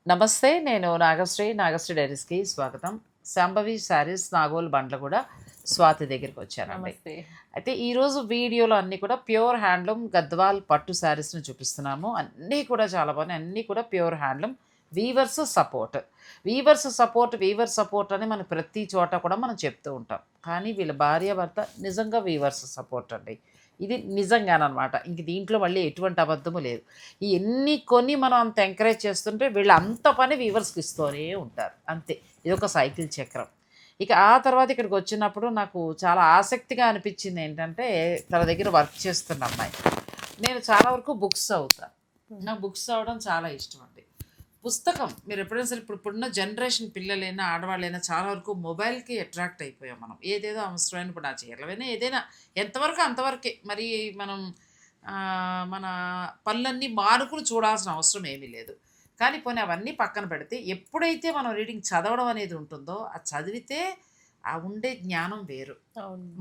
నమస్తే, నేను నాగశ్రీ డైరీస్కి స్వాగతం. శాంభవి శారీస్ నాగోల్ బండ్లు కూడా స్వాతి దగ్గరికి వచ్చానండి. అయితే ఈరోజు వీడియోలో అన్నీ కూడా ప్యూర్ హ్యాండ్లూమ్ గద్వాల్ పట్టు శారీస్ని చూపిస్తున్నాము. అన్నీ కూడా చాలా బాగున్నాయి. అన్నీ కూడా ప్యూర్ హ్యాండ్లూమ్ వీవర్స్ సపోర్ట్ అని మనం ప్రతి చోట కూడా మనం చెప్తూ ఉంటాం. కానీ వీళ్ళ భార్యాభర్త నిజంగా వీవర్స్ సపోర్ట్ అండి. ఇది నిజంగానమాట. ఇంక దీంట్లో మళ్ళీ ఎటువంటి అబద్ధము లేదు. ఇవన్నీ కొని మనం అంత ఎంకరేజ్ చేస్తుంటే వీళ్ళు అంత పని వీవర్స్కి ఇస్తూనే ఉంటారు. అంతే, ఇది ఒక సైకిల్ చక్రం. ఇక ఆ తర్వాత ఇక్కడికి వచ్చినప్పుడు నాకు చాలా ఆసక్తిగా అనిపించింది ఏంటంటే, తన దగ్గర వర్క్ చేస్తున్న అమ్మాయి. నేను చాలా వరకు బుక్స్ చదువుతాను. నాకు బుక్స్ చదవడం చాలా ఇష్టం అండి. పుస్తకం మీరు ఎప్పుడైనా సరే ఇప్పుడున్న జనరేషన్ పిల్లలైనా ఆడవాళ్ళైనా చాలా వరకు మొబైల్కి అట్రాక్ట్ అయిపోయాం మనం. ఏదేదో అవసరమైన ఇప్పుడు నా చీరలైనా ఏదైనా ఎంతవరకు అంతవరకే. మరి మనం మన పనులన్నీ మానుకుని చూడాల్సిన అవసరం ఏమీ లేదు. కానీ పోనీ అవన్నీ పక్కన పెడితే ఎప్పుడైతే మనం రీడింగ్ చదవడం అనేది ఉంటుందో అది చదివితే ఆ ఉండే జ్ఞానం వేరు.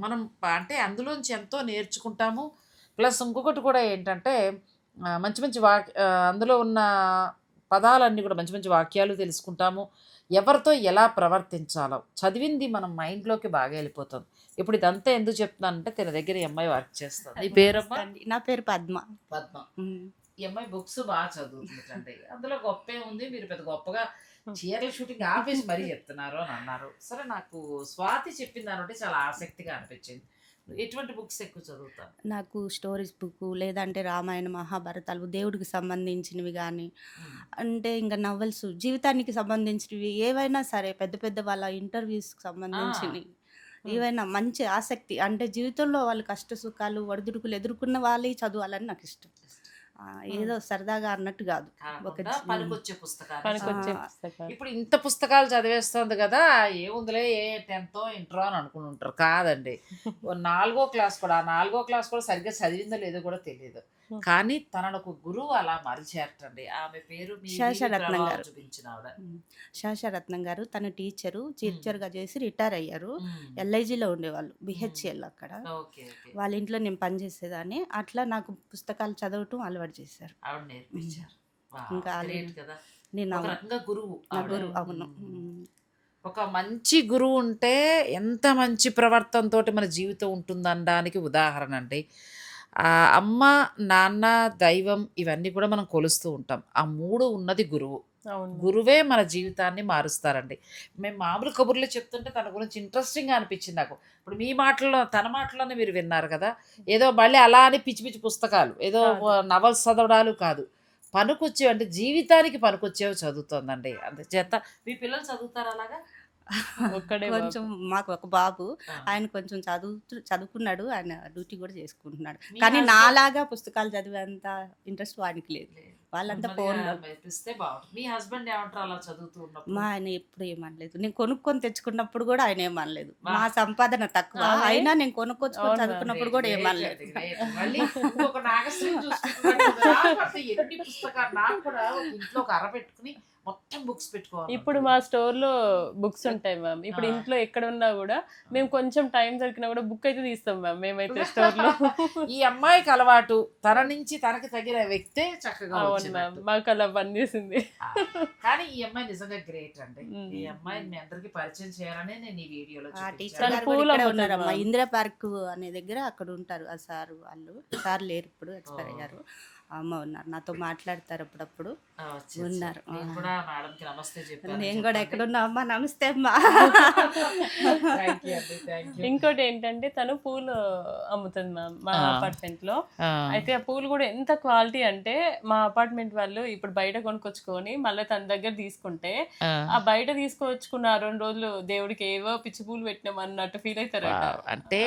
మనం అంటే అందులోంచి ఎంతో నేర్చుకుంటాము. ప్లస్ ఇంకొకటి కూడా ఏంటంటే మంచి మంచి అందులో ఉన్న పదాలన్నీ కూడా మంచి మంచి వాక్యాలు తెలుసుకుంటాము. ఎవరితో ఎలా ప్రవర్తించాలో చదివింది మనం మైండ్లోకి బాగా వెళ్ళిపోతుంది. ఇప్పుడు ఇదంతా ఎందుకు చెప్తున్నానంటే తన దగ్గర ఈ అమ్మాయి వర్క్ చేస్తుంది. నీ పేరమ్మా? నా పేరు పద్మ. ఈ అమ్మాయి బుక్స్ బాగా చదువుతుందండి. అందులో గొప్పే ఉంది. మీరు పెద్ద గొప్పగా చీరల షూటింగ్ ఆఫీస్ మరీ చెప్తున్నారు అని అన్నారు. సరే, నాకు స్వాతి చెప్పిన దాని చాలా ఆసక్తిగా అనిపించింది. ఎటువంటి బుక్స్ ఎక్కువ చదువుతాను? నాకు స్టోరీస్ బుక్, లేదంటే రామాయణ మహాభారతాలు దేవుడికి సంబంధించినవి కానీ, అంటే ఇంకా నవల్స్ జీవితానికి సంబంధించినవి ఏవైనా సరే, పెద్ద పెద్ద వాళ్ళ ఇంటర్వ్యూస్కి సంబంధించినవి ఏవైనా మంచి ఆసక్తి, అంటే జీవితంలో వాళ్ళు కష్ట సుఖాలు ఒడిదుడుకులు ఎదుర్కొన్న వాళ్ళే చదవాలని నాకు ఇష్టం. ఏదో సరదాగా అన్నట్టు కాదు, ఒక పనికొచ్చే పుస్తకాలు. ఇప్పుడు ఇంత పుస్తకాలు చదివేస్తుంది కదా, ఏముందిలే ఏ 10th ఇంటర్ అని అనుకుని ఉంటారు. కాదండి, 4వ క్లాస్ కూడా, 4వ క్లాస్ కూడా సరిగ్గా చదివిందో లేదో కూడా తెలియదు. కానీ తనను ఒక గురువు అలా మరిచేరటండి. ఆమె పేరు శేషరత్నం గారు. చూపించిన ఆవిడ శేషరత్నం గారు. తన టీచర్గా చేసి రిటైర్ అయ్యారు. ఎల్ఐజీలో ఉండేవాళ్ళు, బిహెచ్ఎల్. అక్కడ వాళ్ళ ఇంట్లో నేను పనిచేసేదాన్ని. అట్లా నాకు పుస్తకాలు చదవటం అలవాటు చేశారు. ఇంకా నేను గురువు. అవును. ఒక మంచి గురువు ఉంటే ఎంత మంచి ప్రవర్తనతో మన జీవితం ఉంటుందనడానికి ఉదాహరణ అండి. అమ్మ, నాన్న, దైవం ఇవన్నీ కూడా మనం కొలుస్తూ ఉంటాం. ఆ 3 ఉన్నది గురువు. గురువే మన జీవితాన్ని మారుస్తారండి. మేము మామూలు కబుర్లు చెప్తుంటే తన గురించి ఇంట్రెస్టింగ్గా అనిపించింది నాకు. ఇప్పుడు మీ మాటల్లో, తన మాటల్లోనే మీరు విన్నారు కదా. ఏదో మళ్ళీ అలా అని పిచ్చి పిచ్చి పుస్తకాలు, ఏదో నవల్స్ చదవడాలు కాదు, పనికొచ్చేవి, అంటే జీవితానికి పనికొచ్చేవి చదువుతుందండి. అందుచేత మీ పిల్లలు చదువుతారు అలాగా? కొంచెం మాకు ఒక బాబు, ఆయన కొంచెం చదువుకున్నాడు, ఆయన డ్యూటీ కూడా చేసుకుంటున్నాడు. కానీ నాలాగా పుస్తకాలు చదివేంత ఇంట్రెస్ట్ వానికి లేదు. వాళ్ళంతా ఫోన్. మీ హస్బెండ్ ఏమంటారు అలా చదువుతూ ఉన్నప్పుడు? మా ఆయన ఎప్పుడు ఏమనలేదు. నేను కొనుక్కొని తెచ్చుకున్నప్పుడు కూడా ఆయన ఏమనలేదు. మా సంపాదన తక్కువ అయినా నేను కొనుక్కొచ్చుకొని చదువుకున్నప్పుడు కూడా ఏమనలేదు. నాకు కూడా ఇంట్లో ఒక అర పెట్టుకుని మొత్తం బుక్స్ పెట్టుకోవాలి. ఇప్పుడు మా స్టోర్లో బుక్స్ ఉంటాయి మ్యామ్. ఇప్పుడు ఇంట్లో ఎక్కడ ఉన్నా కూడా మేము కొంచెం టైం దొరికినా కూడా బుక్ అయితే తీస్తాం మ్యామ్ మేమైతే స్టోర్లో. ఈ అమ్మాయికి అలవాటు, తన నుంచి తనకి తగిన వ్యక్తే చక్కగా. అవును మ్యామ్, మాకు అలా పనిచేసింది. కానీ ఈ అమ్మాయి నిజంగా గ్రేట్ అండి. ఈ అమ్మాయిని మీ అందరికి పరిచయం చేయాలనే నేను ఈ వీడియోలో ఉన్నారమ్మా. ఇందిరా పార్క్ అనే దగ్గర అక్కడ ఉంటారు ఆ సార్. వాళ్ళు సార్ లేరు, ఇప్పుడు ఎక్స్పైర్ అయ్యారు. అమ్మ ఉన్నారు, నాతో మాట్లాడతారు అప్పుడప్పుడు. ఉన్నారు. నేను కూడా ఎక్కడున్నా అమ్మా, నమస్తే అమ్మా. ఇంకోటి ఏంటంటే తను పూలు అమ్ముతుంది మ్యామ్ మా అపార్ట్మెంట్ లో. అయితే ఆ పూలు కూడా ఎంత క్వాలిటీ అంటే మా అపార్ట్మెంట్ వాళ్ళు ఇప్పుడు బయట కొనుక్కొచ్చుకొని మళ్ళీ తన దగ్గర తీసుకుంటే ఆ బయట తీసుకొచ్చుకున్న 2 రోజులు దేవుడికి ఏవో పిచ్చి పూలు పెట్టినాం అన్నట్టు ఫీల్ అవుతారు. అంటే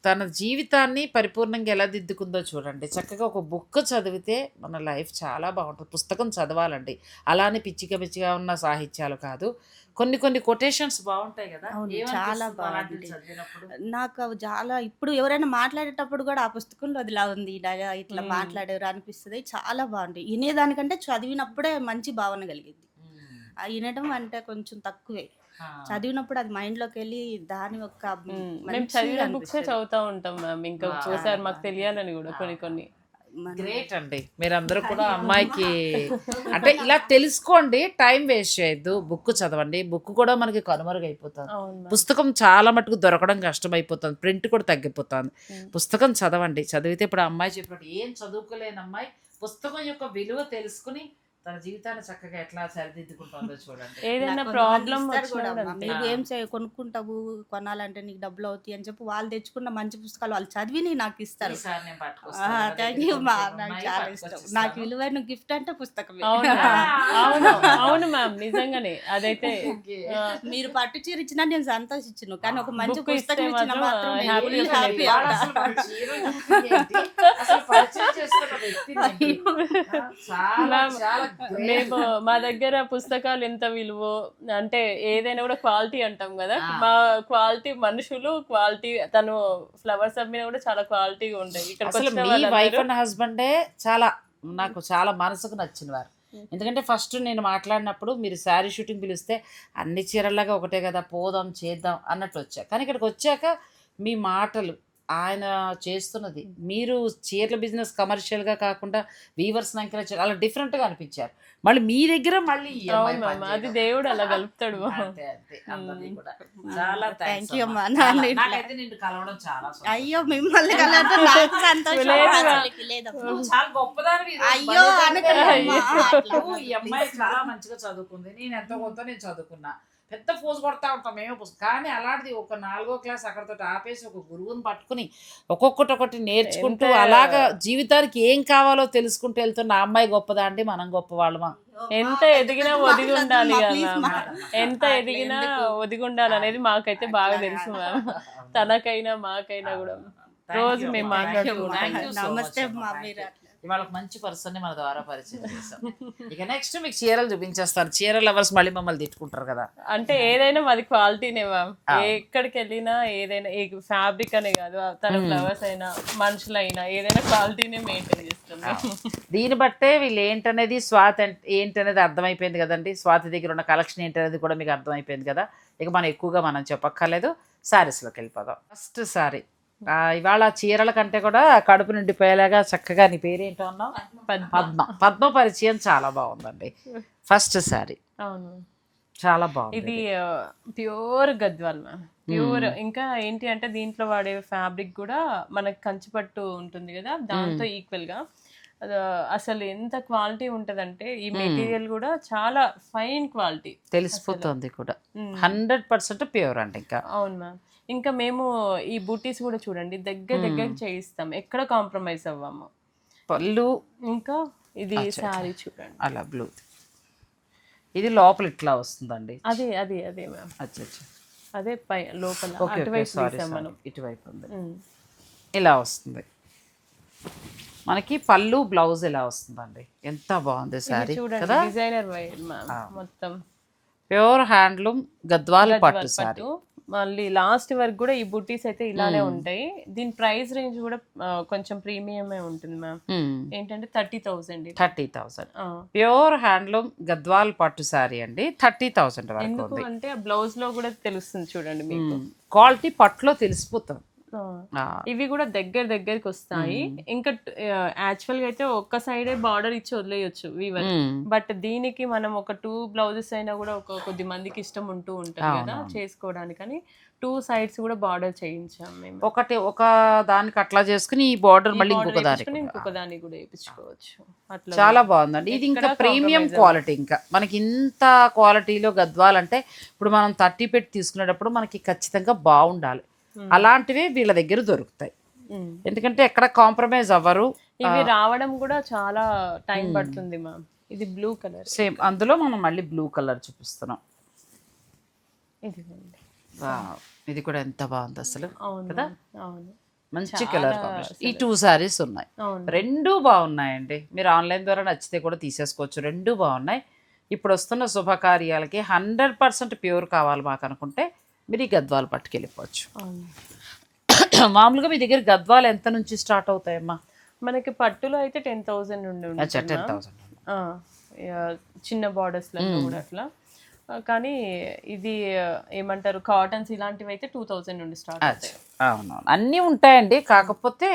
తన జీవితాన్ని పరిపూర్ణంగా ఎలా దిద్దుకుందో చూడండి. చక్కగా ఒక బుక్ చదివితే మన లైఫ్ చాలా బాగుంటుంది. పుస్తకం చదవాలండి, అలానే పిచ్చిగా ఉన్న సాహిత్యాలు కాదు. కొన్ని కొటేషన్స్ బాగుంటాయి కదా, చాలా బాగుంది. నాకు అవి చాలా, ఇప్పుడు ఎవరైనా మాట్లాడేటప్పుడు కూడా ఆ పుస్తకంలో అదిలా ఉంది, ఇట్లా మాట్లాడారు అనిపిస్తుంది. చాలా బాగుంది. వినేదానికంటే చదివినప్పుడే మంచి భావన కలిగింది. వినడం అంటే కొంచెం తక్కువే, చదివినప్పుడు అది మైండ్ లోకి వెళ్ళి దాని యొక్క మేము చదివిన బుక్స్ చదువుతా ఉంటాం మ్యామ్. ఇంకా ఒకసారి మాకు తెలియాలని కూడా కొన్ని గ్రేట్ అండి. మీరందరూ కూడా అమ్మాయికి అంటే ఇలా తెలుసుకోండి, టైం వేస్ట్ చేయొద్దు, బుక్ చదవండి. బుక్ కూడా మనకి కనుమరుగైపోతుంది, అవును మ్యామ్. పుస్తకం చాలా మటుకు దొరకడం కష్టమైపోతుంది, ప్రింట్ కూడా తగ్గిపోతుంది. పుస్తకం చదవండి, చదివితే ఇప్పుడు ఆ అమ్మాయి చెప్పినట్టు ఏం చదువుకోలేని అమ్మాయి పుస్తకం యొక్క విలువ తెలుసుకుని తన జీవితాన్ని చక్కగా ఎట్లా సరిదిద్దుకుంటుందో చూడండి. ఏదైనా నాకు ప్రాబ్లం కొంతమంది ఇస్తారు కూడా వచ్చినా అమ్మా, అంతే. నువ్వు ఏం కొనుక్కుంటావు, కొనాలంటే నీకు డబ్బులు అవుతాయి అని చెప్పి వాళ్ళు తెచ్చుకున్న మంచి పుస్తకాలు వాళ్ళు చదివి నాకు ఇస్తారు. ఈసారి నేను పట్టుకొస్తాను. నా థ్యాంక్ దగ్గర యూ మా, కొంచెం నాకు ఉన్నాయి, చాలా ఇష్టం. పట్టుకొచ్చిస్తాను. నాకు విలువైన గిఫ్ట్ అంటే పుస్తకమే. అవును అవును అవును మ్యామ్, నిజంగానే అదైతే Okay. మీరు పట్టు చీర ఇచ్చినా నేను సంతోషించను, కానీ ఒక మంచి Book ఇస్తే పుస్తకం ఇచ్చిన మాత్రం మాత్రం నేను happy full feel happy అవుతాను. ఇవాళ అవుతా. అసలు మన చీర గురించి ఏంటి? అసలు పరిచయం చేసుకున్న వ్యక్తిని ఏంటి? చాలా మ్యామ్, చాలా great. మేము మా దగ్గర పుస్తకాలు ఎంత విలువ అంటే ఏదైనా కూడా క్వాలిటీ అంటాం కదా, మా క్వాలిటీ మనుషులు క్వాలిటీ, తను ఫ్లవర్స్ అమ్మినా కూడా చాలా క్వాలిటీగా ఉంటాయి. ఇక్కడికి అసలు వచ్చిన మీ వైఫ్ వాళ్ళందరూ అండ్ హస్బెండే చాలా నాకు చాలా మనసుకు నచ్చిన వారు. ఎందుకంటే ఫస్ట్ నేను మాట్లాడినప్పుడు మీరు శారీ షూటింగ్ పిలిస్తే అన్ని చీరల్లాగా ఒకటే కదా, పోదాం చేద్దాం అన్నట్టు వచ్చా. కానీ ఇక్కడికి వచ్చాక మీ మాటలు, ఆయన చేస్తున్నది, మీరు చీరల బిజినెస్ కమర్షియల్గా కాకుండా వీవర్స్ ఎంకరేజ్ అలా డిఫరెంట్గా అనిపించారు. మళ్ళీ మీ దగ్గర మళ్ళీ ఈ అమ్మాయి అవును మ్యామ్, పని అది చేయడం. దేవుడు అలా కలుపుతాడు. అంతే అంతే అందరినీ కూడా. చాలా Thank థ్యాంక్స్ you అమ్మా. అమ్మా. చాలా. ఇట్లా. నాకైతే నిన్ను కలవడం చాలా సంతోషం. అయ్యో మిమ్మల్ని కలవడం నాకు సంతోషం. లేదు. అసలుకి లేదమ్మా. నువ్వు చాలా గొప్పదానివి ఈ రోజు. అయ్యో భలే అనకండి అమ్మా, అట్లా నువ్వు ఈ అమ్మాయి చాలా మంచిగా చదువుకుంది, నేను ఎంతో కొంత నేను చదువుకున్నా, పెద్ద ఫోజు కొడతా ఉంటాం మేమే పుస్తకం. కానీ అలాంటిది ఒక 4వ క్లాస్ అక్కడతో ఆపేసి ఒక గురువుని పట్టుకుని ఒక్కొక్కటి నేర్చుకుంటూ అలాగా జీవితానికి ఏం కావాలో తెలుసుకుంటూ వెళ్తున్న ఆ అమ్మాయి గొప్పదా అండి, మనం గొప్ప వాళ్ళమా? ఎంత ఎదిగినా ఒదిగి ఉండాలి కదా Please మ్యామ్, madam. ఎంత ఎదిగినా ఒదిగి ఉండాలి అనేది మాకైతే బాగా తెలుసు మ్యామ్. తనకైనా మాకైనా కూడా రోజు మేము మాట్లాడుకుంటాం. నమస్తే అమ్మా, మీరు అట్లా. ఇవాళ ఒక మంచి పర్సన్ని మన ద్వారా పరిచయం చేస్తాం. ఇక నెక్స్ట్ మీకు చీరలు చూపించేస్తాను. చీర లవర్స్ మళ్ళీ మమ్మల్ని తిట్టుకుంటారు కదా. అంటే ఏదైనా మాది క్వాలిటీనే మ్యామ్, ఎక్కడికి వెళ్ళినా ఏదైనా ఫ్యాబ్రిక్ అనే కాదు, తన ఫ్లవర్స్ అయినా మనుషులైనా ఏదైనా క్వాలిటీనే మెయింటైన్ చేస్తున్నాం. దీన్ని బట్టే వీళ్ళు ఏంటనేది స్వాతి ఏంటనేది అర్థమైపోయింది కదండి. స్వాతి దగ్గర ఉన్న కలెక్షన్ ఏంటనేది కూడా మీకు అర్థమైపోయింది కదా. ఇక మనం ఎక్కువగా మనం చెప్పక్కర్లేదు, శారీస్లోకి వెళ్ళిపోదాం. ఫస్ట్ శారీ ఇవాళ చీరల కంటే కూడా కడుపు నిండిపోయేలాగా చక్కగా, నీ పేరేంటో అన్నావు? పద్మ పరిచయం చాలా బాగుందండి. ఫస్ట్ శారీ అవును, చాలా బాగుంది. ఇది ప్యూర్ గద్వాల్ మ్యామ్, ప్యూర్. ఇంకా ఏంటి అంటే దీంట్లో వాడే ఫ్యాబ్రిక్ కూడా మనకి కంచిపట్టు ఉంటుంది కదా, దాంతో ఈక్వల్ గా అసలు ఎంత క్వాలిటీ ఉంటదంటే ఈ మెటీరియల్ కూడా చాలా ఫైన్ క్వాలిటీ తెలిసిపోతుంది కూడా. 100% ప్యూర్ అండి. ఇంకా అవును మ్యామ్. ఇంకా మేము ఈ బూటీస్ కూడా చూడండి దగ్గర చేయిస్తాం, ఎక్కడ కాంప్రమైజ్ అవ్వము. పళ్ళు ఇంకా ఇది శారీ చూడండి, అలా బ్లూ, ఇది లోపల ఇట్లా వస్తుందండి. అదే అదే అదే మ్యామ్, అచ్చా అదే పై లోపల ఓకే అటువైపు సారీ తీసాం మనం. ఇటువైపు ఉంది, ఇలా వస్తుంది మనకి. పళ్ళు బ్లౌజ్ ఇలా వస్తుందండి. ఎంత బాగుంది శారీ చూడండి, కదా. డిజైనర్ వైర్ మ్యామ్, మొత్తం ప్యూర్ హ్యాండ్లూమ్ గద్వాల్ పట్టు శారీ. పట్టు. మళ్ళీ లాస్ట్ వరకు కూడా ఈ బుట్టీస్ అయితే ఇలానే ఉంటాయి. దీని ప్రైస్ రేంజ్ కూడా కొంచెం ప్రీమియమే ఉంటుంది మ్యామ్. ఏంటంటే 30,000. 30,000 ప్యూర్ హ్యాండ్లూమ్ గద్వాల్ పట్టు శారీ అండి. 30,000 వరకు ఎందుకు ఉంది. అంటే బ్లౌజ్ లో కూడా తెలుస్తుంది చూడండి మీకు, క్వాలిటీ పట్టులో తెలిసిపోతుంది. ఇవి కూడా దగ్గరికి వస్తాయి. ఇంకా యాక్చువల్ గా అయితే ఒక్క సైడే బార్డర్ ఇచ్చి వదిలేయచ్చు వీవర్, బట్ దీనికి మనం ఒక 2 బ్లౌజెస్ అయినా కూడా కొద్ది మందికి ఇష్టం ఉంటూ ఉంటుంది కదా చేసుకోవడానికని 2 sides కూడా బార్డర్ చేయించాం మేము. ఒక దానికి అట్లా చేసుకుని ఈ బార్డర్ మళ్ళీ ఇంకొక దానికి ఇంకొక దాన్ని కూడా వేయించుకోవచ్చు. అట్లా చాలా బాగుందండి. ఇది ఇంకా ప్రీమియం క్వాలిటీ. ఇంకా మనకి ఇంత క్వాలిటీలో గద్వాల్ అంటే ఇప్పుడు మనం 30 పెట్టి తీసుకునేటప్పుడు మనకి ఖచ్చితంగా బాగుండాలి. అలాంటివి వీళ్ళ దగ్గర దొరుకుతాయి, ఎందుకంటే ఎక్కడ కాంప్రమైజ్ అవ్వరు. ఇవి రావడం కూడా చాలా టైం పడుతుంది మ్యామ్. ఇది బ్లూ కలర్, సేమ్ అందులో మనం మళ్ళీ బ్లూ కలర్ చూపిస్తున్నాం. ఇది కూడా ఎంత బాగుంది అసలు కదా. అవును, మంచి కలర్ కాంబినేషన్. ఈ 2 sarees ఉన్నాయి, రెండు బాగున్నాయండి. మీరు ఆన్లైన్ ద్వారా నచ్చితే కూడా తీసేసుకోవచ్చు, రెండు బాగున్నాయి. ఇప్పుడు వస్తున్న శుభకార్యాలకి 100% ప్యూర్ కావాలి మాకు అనుకుంటే మీరు ఈ గద్వాలు పట్టుకెళ్ళిపోవచ్చు. మామూలుగా మీ దగ్గర గద్వాలు ఎంత నుంచి స్టార్ట్ అవుతాయమ్మా? మనకి పట్టులో అయితే 10,000 నుండి ఉంటుంది 10,000 చిన్న బార్డర్స్లలో కూడా అట్లా. కానీ ఇది ఏమంటారు కాటన్స్ ఇలాంటివి అయితే 2,000 నుండి స్టార్ట్ అవుతాయి. అవునవును, అన్నీ ఉంటాయండి. కాకపోతే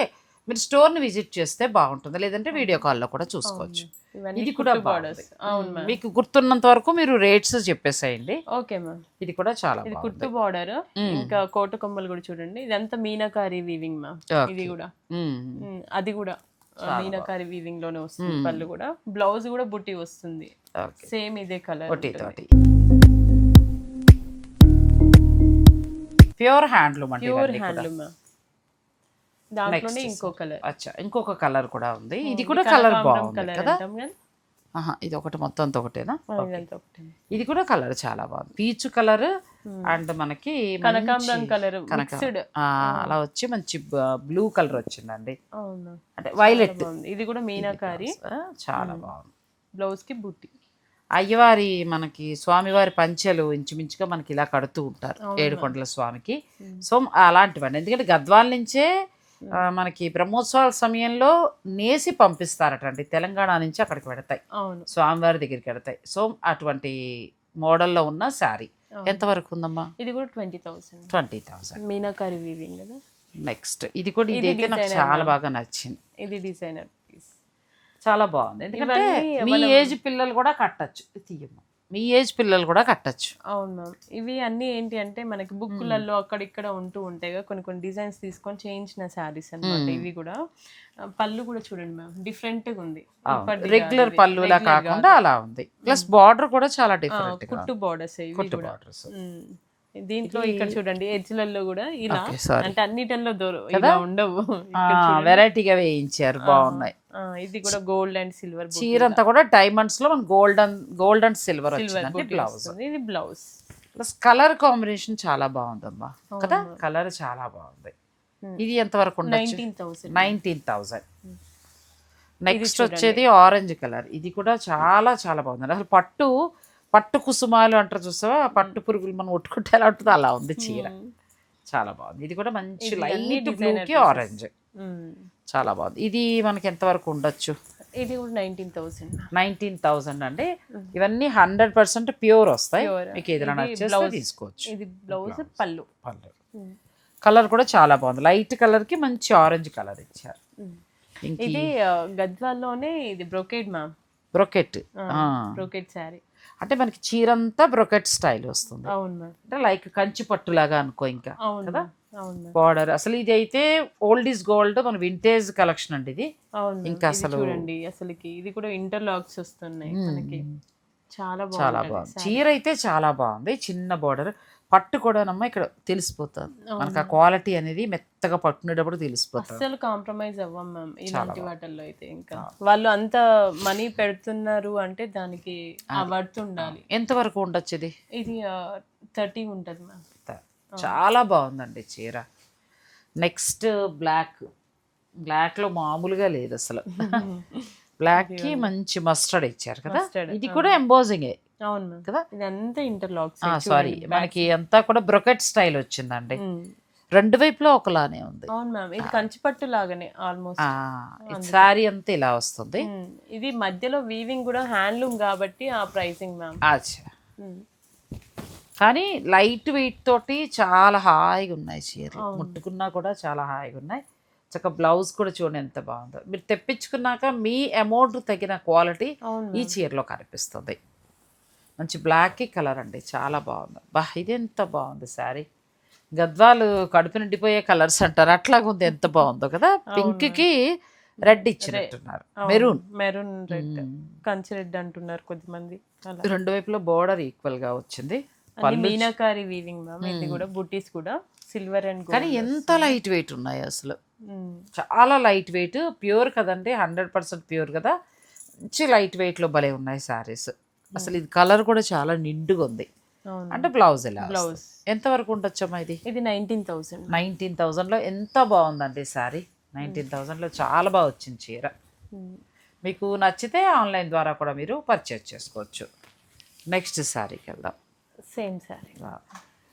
మీరు స్టోర్ని విజిట్ చేస్తే బాగుంటుంది, లేదంటే వీడియో కాల్లో కూడా చూసుకోవచ్చు. ఇవన్నీ ఇది కూడా బార్డర్స్. అవును మ్యామ్. మీకు గుర్తున్నంత వరకు మీరు రేట్స్ చెప్పేసేయండి. Okay ma'am. ఇది కూడా చాలా ఇది బాగుంది. కుట్టు బార్డర్, ఇంకా కోట కొమ్మలు కూడా చూడండి. ఇదంతా మీనాకారి వీవింగ్ మ్యామ్. ఇది కూడా అది కూడా మీనాకారి వీవింగ్ లోనే వస్తుంది. పళ్ళు కూడా, బ్లౌజ్ కూడా బుట్టి వస్తుంది, సేమ్ ఇదే కలర్. ప్యూర్ హ్యాండ్లూమ్ అంటే ప్యూర్ హ్యాండ్లూమ్ మ్యామ్. దాంట్లోనే ఇంకో కలర్. అచ్చా, ఇంకొక కలర్ కూడా ఉంది. ఇది కూడా కలర్ బాగుంది కదా. ఇది ఒకటి మొత్తం అంతా ఒకటేనా? ఇది కూడా కలర్ చాలా బాగుంది, పీచు కలర్ అండ్ మనకి కనకాంబరం కలర్ అలా వచ్చి మంచి బ్లూ కలర్ వచ్చిందండి. అవును, అంటే వైలెట్. ఇది కూడా మీనాకారి, చాలా బాగుంది. బ్లౌజ్ కి బుట్టి. అయ్యవారి మనకి స్వామివారి పంచెలు ఇంచుమించుగా మనకి ఇలా కడుతూ ఉంటారు ఏడుకొండల స్వామికి. సో అలాంటివండి, ఎందుకంటే గద్వాల నుంచే మనకి బ్రహ్మోత్సవాల సమయంలో నేసి పంపిస్తారటండి, తెలంగాణ నుంచి అక్కడికి పెడతాయి, స్వామివారి దగ్గరికి పెడతాయి. సో అటువంటి మోడల్లో ఉన్న శారీ ఎంతవరకు ఉందమ్మా? ఇది కూడా 20,000. 20,000 మీనాకారి వీవింగ్ కదా. నెక్స్ట్ ఇది కూడా, ఇదైతే నాకు చాలా బాగా నచ్చింది. ఇది డిజైనర్ పీస్, చాలా బాగుంది. ఎందుకంటే మీ ఏజ్ పిల్లలు కూడా కట్టచ్చు. తీయమ్మా, మీ ఏజ్ పిల్లలు కూడా కట్టచ్చు. అవును మ్యామ్. ఇవి అన్నీ ఏంటి అంటే మనకి బుక్కులలో అక్కడిక్కడ ఉంటూ ఉంటాయి కదా, కొన్ని కొన్ని డిజైన్స్ తీసుకొని చేయించిన శారీస్ అన్నమాట. ఇవి కూడా పళ్ళు కూడా చూడండి మ్యామ్, డిఫరెంట్ గా ఉంది. రెగ్యులర్ పళ్ళులా కాకుండా అలా ఉంది. ప్లస్ బార్డర్ కూడా చాలా డిఫరెంట్, కుట్టు బార్డర్స్ ఇవి కూడా. దీంట్లో ఇక్కడ చూడండి ఎడ్జ్లలో కూడా ఇలా, అంటే అన్నిటిలో ఇలా ఉండవు, వెరైటీగా వేయించారు, బాగున్నాయి. ఇది కూడా గోల్డ్ అండ్ సిల్వర్. చీర అంతా కూడా డైమండ్స్ లో మన గోల్డ్ అండ్ సిల్వర్ వచ్చింది బ్లౌజ్. ఇది బ్లౌజ్. ప్లస్ కలర్ కాంబినేషన్ చాలా బాగుందమ్మా కదా, కలర్ చాలా బాగుంది. ఇది ఎంత వరకు ఉండొచ్చు? 19,000. నెక్స్ట్ వచ్చేది ఆరెంజ్ కలర్. ఇది కూడా చాలా చాలా బాగుంది. అసలు పట్టు కుసుమాలు అంటారు చూసావా, పట్టు పురుగులు మనం ఒట్టుకుంటే ఎలా ఉంటుందో అలా ఉంది చీర, చాలా బాగుంది. ఇది కూడా మంచి లైట్ బ్లూకి ఆరెంజ్, చాలా బాగుంది. ఇది మనకి ఎంత వరకు ఉండొచ్చు? ఇది కూడా 19,000. 19,000 అండి. ఇవన్నీ 100% ప్యూర్ వస్తాయి, మీకు ఏదైనా నచ్చేస్తే తీసుకోవచ్చు. ఇది బ్లౌజ్, పళ్ళు. కలర్ కూడా చాలా బాగుంది, లైట్ కలర్ కి మంచి ఆరెంజ్ కలర్ ఇచ్చారు. ఇది గద్వాల్లోనే ఇది బ్రోకెట్ మ్యామ్. బ్రోకెట్ శారీ అంటే మనకి చీరంతా బ్రోకెట్ స్టైల్ వస్తుంది. అవును, అంటే లైక్ కంచి పట్టులాగా అనుకో ఇంకా కదా. అవును, బార్డర్ అసలు ఇది అయితే ఓల్డ్ ఈజ్ గోల్డ్, మన వింటేజ్ కలెక్షన్ అండి ఇది. అవును, ఇంకా అసలు చూడండి అసలుకి ఇది కూడా ఇంటర్లాక్స్ వస్తున్నాయి మనకి, చాలా బాగుంది. చీర అయితే చాలా బాగుంది, చిన్న బార్డర్. పట్టు కూడానమ్మా ఇక్కడ తెలిసిపోతుంది మనకు, ఆ క్వాలిటీ అనేది మెత్తగా పట్టునేటప్పుడు తెలిసిపోతుంది. అసలు కాంప్రమైజ్ అవ్వం మ్యామ్ ఇలాంటి వాటిల్లో అయితే. ఇంకా వాళ్ళు అంత మనీ పెడుతున్నారు అంటే దానికి వర్త్ ఉండాలి. ఎంత వరకు ఉండొచ్చు ఇది? ఇది 30 ఉంటుంది మ్యామ్. చాలా బాగుందండి చీర. నెక్స్ట్ బ్లాక్ లో మామూలుగా లేదు అసలు. బ్లాక్ కి మంచి మస్టర్డ్ ఇచ్చారు కదా. ఇది కూడా ఎంబోజింగ్ అవును కదా, ఇదంతా ఇంటర్లాక్స్. సారీ, మనకి అంతా కూడా బ్రొకెట్ స్టైల్ వచ్చిందండి, రెండు వైపులా ఒకలానే ఉంది. అవును మ్యామ్, ఇది కంచిపట్టు లాగానే ఆల్మోస్ట్. సారీ అంతా ఇలా వస్తుంది. ఇది మధ్యలో వీవింగ్ కూడా హ్యాండ్లూమ్ కాబట్టి ఆ ప్రైసింగ్ మ్యామ్. కానీ లైట్ వెయిట్ తోటి చాలా హాయిగా ఉన్నాయి చీరలు, ముట్టుకున్నా కూడా చాలా హాయిగా ఉన్నాయి. చక్కగా బ్లౌజ్ కూడా చూడండి ఎంత బాగుందో. మీరు తెప్పించుకున్నాక మీ అమౌంట్ తగిన క్వాలిటీ ఈ చీరలో కనిపిస్తుంది. మంచి బ్లాక్ కలర్ అండి, చాలా బాగుంది. ఇది ఎంత బాగుంది శారీ. గద్వాలు కడుపు నిండిపోయే కలర్స్ అంటారు, అట్లాగా ఉంది, ఎంత బాగుందో కదా. పింక్ కి రెడ్ ఇచ్చినట్టున్నారు, మెరూన్ రెడ్, కంచి రెడ్ అంటున్నారు కొద్దిమంది. రెండు వైపులో బోర్డర్ ఈక్వల్ గా వచ్చింది. Meenakari weaving ma'am. ఇది కూడా బుటీస్ కూడా సిల్వర్ అండ్ గోల్డ్. కానీ ఎంత లైట్ వెయిట్ ఉన్నాయి అసలు, చాలా లైట్ వెయిట్, ప్యూర్ కదండి, 100% ప్యూర్ కదా. మంచి లైట్ వెయిట్ లో భలే ఉన్నాయి శారీస్. అసలు ఇది కలర్ కూడా చాలా నిండుగా ఉంది. అంటే బ్లౌజ్ ఎలా, బ్లౌజ్ ఎంత వరకు ఉండొచ్చమ్మా ఇది? ఇది 19,000. 19,000 లో ఎంత బాగుందండి శారీ. 19,000 లో చాలా బాగా వచ్చింది చీర. మీకు నచ్చితే ఆన్లైన్ ద్వారా కూడా మీరు పర్చేజ్ చేసుకోవచ్చు. నెక్స్ట్ శారీకి వెళ్దాం. సేమ్ శారీ,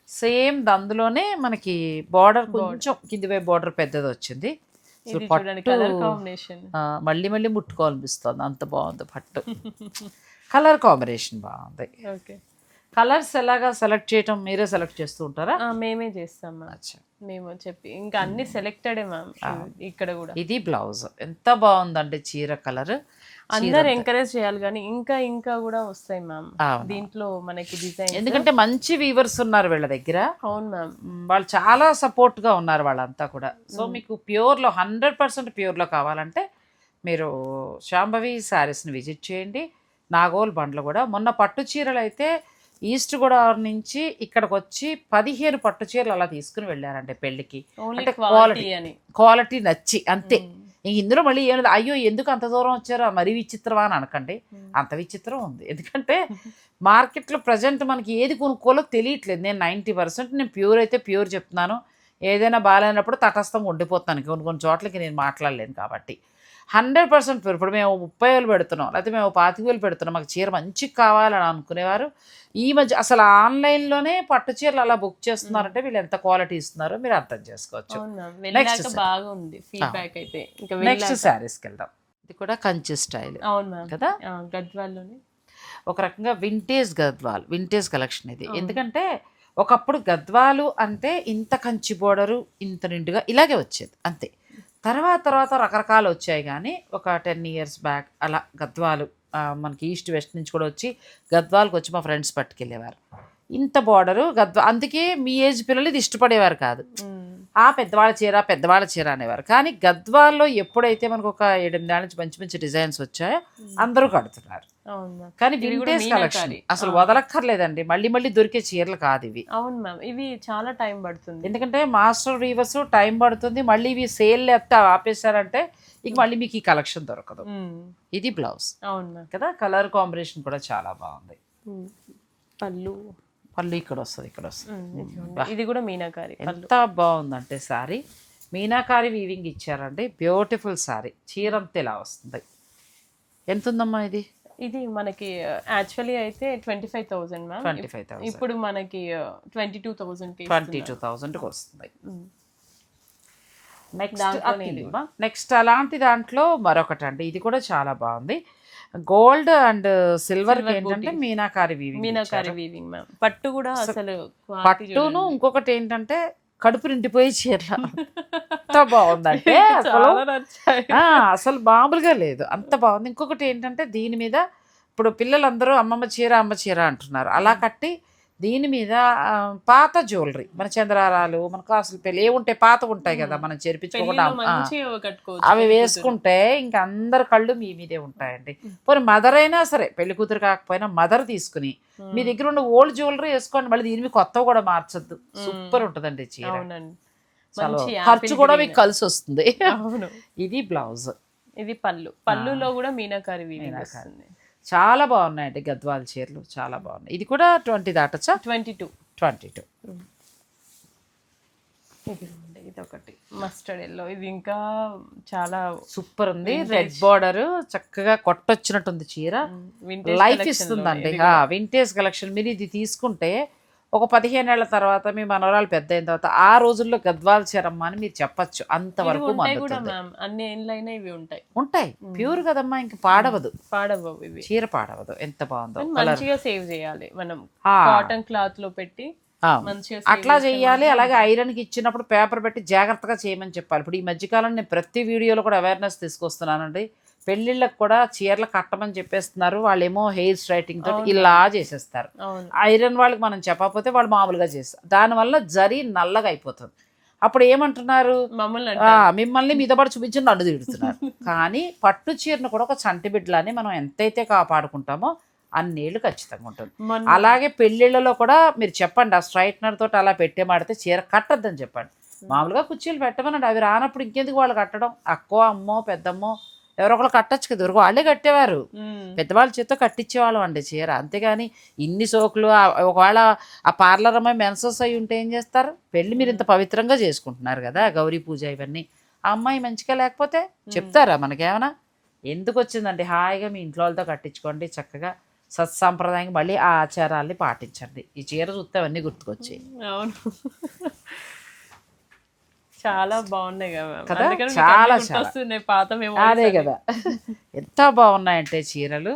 సేమ్ అందులోనే మనకి బార్డర్ కొంచెం కింది వైపు బార్డర్ పెద్దది వచ్చింది. మళ్ళీ మళ్ళీ ముట్టుకోవాలనిపిస్తుంది, అంత బాగుంది పట్టు. కలర్ కాంబినేషన్ బాగుంది. కలర్స్ ఎలాగా సెలెక్ట్ చేయటం మీరే సెలెక్ట్ చేస్తూ ఉంటారా? మేమే చేస్తాం మ్యామ్. అచ్చా. మేము చెప్పి ఇంకా అన్ని సెలెక్టెడే మ్యామ్. ఇక్కడ కూడా ఇది బ్లౌజ్ ఎంత బాగుందండి చీర కలర్. అందరు ఎంకరేజ్ చేయాలి కానీ ఇంకా ఇంకా కూడా వస్తాయి మ్యామ్ అవును. దీంట్లో మనకి డిజైన్. ఎందుకంటే మంచి వీవర్స్ ఉన్నారు వీళ్ళ దగ్గర. అవును మ్యామ్. వాళ్ళు చాలా సపోర్ట్ గా ఉన్నారు వాళ్ళంతా కూడా. సో మీకు ప్యూర్లో 100% ప్యూర్లో కావాలంటే మీరు శాంభవి శారీస్ని విజిట్ చేయండి. నాగోల్ బండ్లు కూడా మొన్న పట్టు చీరలు అయితే ఈస్ట్ గోదావరి నుంచి ఇక్కడికి వచ్చి 15 పట్టు చీరలు అలా తీసుకుని వెళ్ళారంటే పెళ్లికి. అంటే క్వాలిటీ నచ్చి అంతే. ఇందులో మళ్ళీ ఏం లేదు, అయ్యో ఎందుకు అంత దూరం వచ్చారో మరీ విచిత్రమా అని అనకండి, అంత విచిత్రం ఉంది. ఎందుకంటే మార్కెట్లో ప్రజెంట్ మనకి ఏది కొనుక్కోలో తెలియట్లేదు. నేను 90% నేను ప్యూర్ అయితే ప్యూర్ చెప్తున్నాను. ఏదైనా బాగాలేనప్పుడు తటస్థంగా ఉండిపోతాను, కొన్ని చోట్లకి నేను మాట్లాడలేను. కాబట్టి 100% ప్యూర్. ఇప్పుడు మేము 30,000 పెడుతున్నాం, లేకపోతే మేము 25,000 పెడుతున్నాం, మాకు చీర మంచిగా కావాలని అనుకునేవారు ఈ మధ్య అసలు ఆన్లైన్లోనే పట్టు చీరలు అలా బుక్ చేస్తున్నారంటే వీళ్ళు ఎంత క్వాలిటీ ఇస్తున్నారో మీరు అర్థం చేసుకోవచ్చు. నెక్స్ట్ శారీస్కి వెళ్దాం. ఇది కూడా కంచి స్టైల్ కదా, గద్వాల్లోనే ఒక రకంగా వింటేజ్ గద్వాల్, వింటేజ్ కలెక్షన్ ఇది. ఎందుకంటే ఒకప్పుడు గద్వాలు అంటే ఇంత కంచి బోర్డరు ఇంత నిండుగా ఇలాగే వచ్చేది అంతే. తర్వాత రకరకాలు వచ్చాయి, కానీ ఒక 10 years బ్యాక్ అలా గద్వాలు మనకి ఈస్ట్ వెస్ట్ నుంచి కూడా వచ్చి గద్వాలకు వచ్చి మా ఫ్రెండ్స్ పట్టుకెళ్ళేవారు. ఇంత బార్డరు గద్వా, అందుకే మీ ఏజ్ పిల్లలు ఇది ఇష్టపడేవారు కాదు. పెద్దవాళ్ళ చీర అనేవారు. కానీ గద్వాల్లో ఎప్పుడైతే మనకు ఒక 7-8 ఏళ్ళ నుంచి మంచి మంచి డిజైన్స్ వచ్చాయో అందరూ కడుతున్నారు. కానీ వింటేజ్ కలెక్షన్ అసలు వదలక్కర్లేదండి, మళ్ళీ దొరికే చీరలు కాదు ఇవి. అవును మ్యామ్, ఇవి చాలా టైం పడుతుంది. ఎందుకంటే మాస్టర్ వీవర్స్ టైం పడుతుంది, మళ్ళీ ఇవి సేల్ లేకపోతే ఆపేశారంటే ఇక మళ్ళీ మీకు ఈ కలెక్షన్ దొరకదు. ఇది బ్లౌజ్. అవును కదా, కలర్ కాంబినేషన్ కూడా చాలా బాగుంది. పళ్ళు ఇక్కడ వస్తుంది. ఇది కూడా మీనాకారి. ఎంత బాగుందంటే సారీ మీనాకారి వీవింగ్ ఇచ్చారండి. బ్యూటిఫుల్ సారీ. చీరంతా ఇలా వస్తుంది. ఎంత ఉందమ్మా ఇది? ఇది మనకి యాక్చువల్లీ అయితే 25,000 మ్యామ్. 25,000. ఇప్పుడు మనకి 22,000కి వస్తుంది. నెక్స్ట్ అలాంటి దాంట్లో మరొకటి అండి, ఇది కూడా చాలా బాగుంది. గోల్డ్ అండ్ సిల్వర్ ఏంటంటే మీనాకారి వీవింగ్ మ్యామ్. పట్టు కూడా అసలు పట్టును ఇంకొకటి ఏంటంటే కడుపు నిండిపోయి చీర అంత బాగుందంటే అసలు మామూలుగా లేదు, అంత బాగుంది. ఇంకొకటి ఏంటంటే దీని మీద ఇప్పుడు పిల్లలందరూ అమ్మ చీర అంటున్నారు. అలా కట్టి దీని మీద పాత జ్యువెలరీ, మన చంద్రారాలు, మనకు అసలు పెళ్ళి ఏముంటాయి పాత ఉంటాయి కదా మనం చేర్పించుకోకుండా, అవి వేసుకుంటే ఇంకా అందరి కళ్ళు మీ మీదే ఉంటాయండి. పోనీ మదర్ అయినా సరే, పెళ్లి కూతురు కాకపోయినా మదర్ తీసుకుని మీ దగ్గర ఉన్న ఓల్డ్ జ్యువెలరీ వేసుకోండి, మళ్ళీ దీని మీద కొత్తవి కూడా మార్చొద్దు. సూపర్ ఉంటుందండి చీర, ఖర్చు కూడా మీకు కలిసి వస్తుంది. ఇది బ్లౌజ్. ఇది పళ్ళులో కూడా మీనాకారి వీవింగ్ వస్తుంది. చాలా బాగున్నాయండి గద్వాల్ చీరలు, చాలా బాగున్నాయి. ఇది కూడా 20 దాటచ్చా? 22. ఇది ఒకటి మస్టర్డ్ ఎల్లో, ఇది ఇంకా చాలా సూపర్ ఉంది. రెడ్ బార్డర్ చక్కగా కొట్టొచ్చినట్టుంది చీర, లైఫ్ ఇస్తుందండి. Vintage collection. మీరు ఇది తీసుకుంటే ఒక 15 ఏళ్ల తర్వాత మీ మనవరాలు పెద్ద అయిన తర్వాత ఆ రోజుల్లో గద్వాల్ చీరమ్మ అని మీరు చెప్పచ్చు. అంతవరకు ఉంటాయి. ప్యూర్ కదమ్మా, ఇంకా పాడవదు చీర, పాడవదు. ఎంత బాగుందో. మంచిగా సేవ్ చేయాలి మనం, కాటన్ క్లాత్ లో పెట్టి అట్లా చెయ్యాలి. అలాగే ఐరన్కి ఇచ్చినప్పుడు పేపర్ పెట్టి జాగ్రత్తగా చేయమని చెప్పాలి. ఇప్పుడు ఈ మధ్యకాలం నేను ప్రతి వీడియోలో కూడా అవేర్నెస్ తీసుకొస్తున్నానండి. పెళ్లిళ్ళకి కూడా చీరలు కట్టమని చెప్పేస్తున్నారు, వాళ్ళేమో హెయిర్ స్ట్రైటింగ్ తోటి ఇలా చేసేస్తారు. ఐరన్ వాళ్ళకి మనం చెప్పకపోతే వాళ్ళు మామూలుగా చేస్తారు, దానివల్ల జరీ నల్లగా అయిపోతుంది. అప్పుడు ఏమంటున్నారు, మిమ్మల్ని మీదపడి చూపించి నన్ను తిడుతున్నారు. కానీ పట్టు చీరను కూడా ఒక చంటి బిడ్డలానే మనం ఎంతైతే కాపాడుకుంటామో అన్నేళ్ళు ఖచ్చితంగా ఉంటుంది. అలాగే పెళ్ళిళ్ళలో కూడా మీరు చెప్పండి, ఆ స్ట్రైట్నర్ తోటి అలా పెట్టేమాడితే చీర కట్టద్దని చెప్పండి. మామూలుగా కుర్చీలు పెట్టమనండి, అవి రానప్పుడు ఇంకెందుకు వాళ్ళు కట్టడం. అక్కో అమ్మో పెద్దమ్మో ఎవరో ఒకరు కట్టచ్చు కదా, వాళ్ళే కట్టేవారు, పెద్దవాళ్ళ చేత్తో కట్టించేవాళ్ళం అండి చీర. అంతేగాని ఇన్ని సోకులు, ఒకవేళ ఆ పార్లర్ అమ్మాయి మెన్సెస్ అయి ఉంటే ఏం చేస్తారు? పెళ్ళి మీరు ఇంత పవిత్రంగా చేసుకుంటున్నారు కదా, గౌరీ పూజ ఇవన్నీ, ఆ అమ్మాయి మంచిగా లేకపోతే చెప్తారా మనకేమన్నా? ఎందుకు వచ్చిందండి? హాయిగా మీ ఇంట్లో వాళ్ళతో కట్టించుకోండి, చక్కగా సత్సాంప్రదాయంగా మళ్ళీ ఆ ఆచారాల్ని పాటించండి. ఈ చీర చూస్తే అవన్నీ గుర్తుకొచ్చాయి. అవును, చాలా బాగున్నాయి కదా, చాలా పాత. అదే కదా, ఎంత బాగున్నాయంటే చీరలు.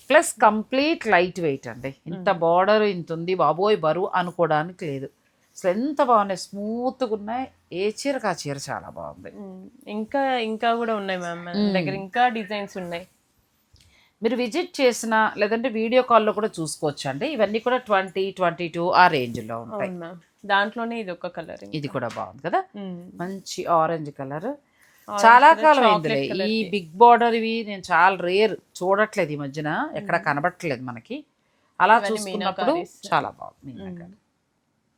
ప్లస్ కంప్లీట్ లైట్ వెయిట్ అండి. ఇంత బార్డర్ ఇంత ఉంది బాబోయ్ బరువు అనుకోవడానికి లేదు. అసలు ఎంత బాగున్నాయి, స్మూత్గా ఉన్నాయి. ఏ చీరకు ఆ చీర చాలా బాగుంది. ఇంకా ఇంకా కూడా ఉన్నాయి మ్యామ్ మన దగ్గర, ఇంకా డిజైన్స్ ఉన్నాయి. మీరు విజిట్ చేసిన లేదంటే వీడియో కాల్లో కూడా చూసుకోవచ్చు అండి. ఇవన్నీ కూడా 20-22 ఆ రేంజ్లో ఉంటాయి. అవును మ్యామ్, దాంట్లోనే ఇది ఒక కలర్. ఇది కూడా బాగుంది కదా, మంచి ఆరెంజ్ కలర్. చాలా కాలం అయిందిలే ఈ బిగ్ బార్డర్ ఇవి, నేను చాలా రేర్ చూడట్లేదు ఈ మధ్యన, ఎక్కడ కనబడట్లేదు మనకి. అలా చూసుకున్నప్పుడు చాలా బాగుంది.